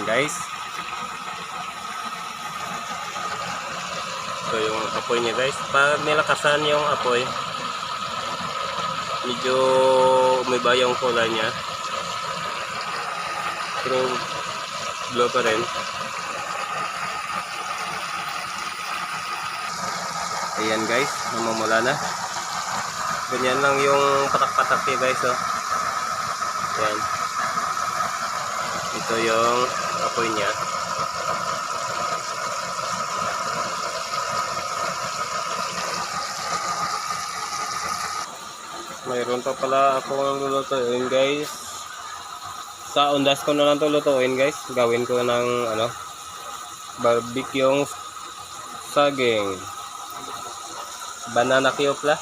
guys. Ito yung apoy niya guys. Pag nilakasan yung apoy, medyo umiba yung kulay niya. Pero blue pa rin. Ayan guys, namumula na. Ganyan lang yung patak-patak niya guys. Oh. Ayan. Ito yung apoy niya. Mayroon pa pala akong lulutuin guys. Sa undas ko na lang ito lutuin guys. Gawin ko ng barbecue saging. Banana cube lah.